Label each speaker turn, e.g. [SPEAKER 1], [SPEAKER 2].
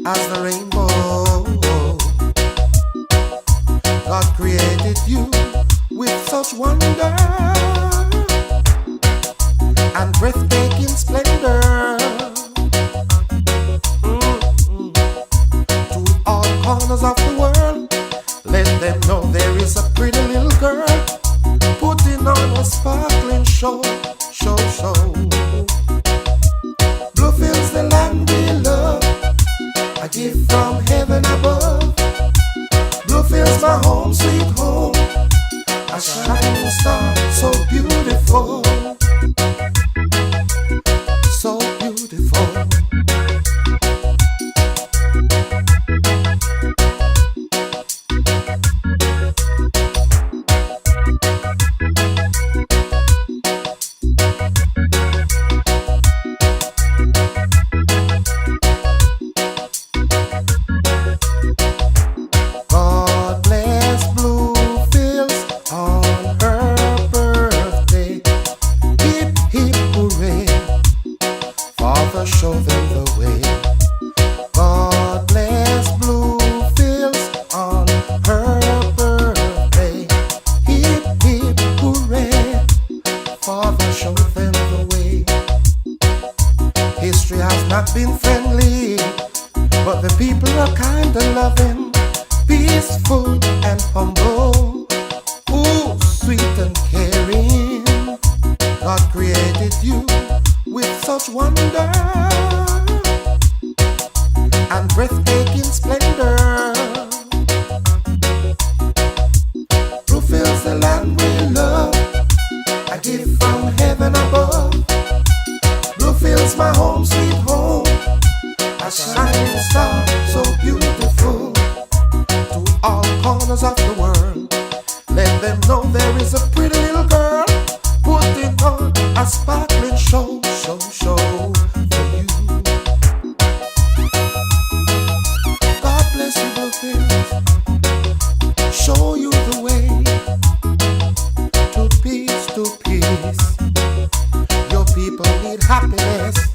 [SPEAKER 1] as the rainbow. God created you with such wonder and breathtaking splendor. To all corners of the world, let them know there is a pretty little girl putting on a sparkling show. Bluefields, the land we love, a gift from heaven above. Bluefields, my home, sweet home, a shining star, so beautiful, so beautiful. Show them the way. God bless Bluefields on her birthday. Hip, hip, hooray. Father, show them the way. History has not been friendly, but the people are kind and loving, peaceful and humble. Ooh, sweet and caring. God created you with such wonder and breathtaking splendor. Bluefields, the land we love, a gift from heaven above. Bluefields, my home, sweet home, a shining star, so beautiful. To all corners of the world, let them know there is a pretty little girl putting on a sparkling show for you. God bless you, Bluefields. Show you the way to peace, to peace. Your people need happiness.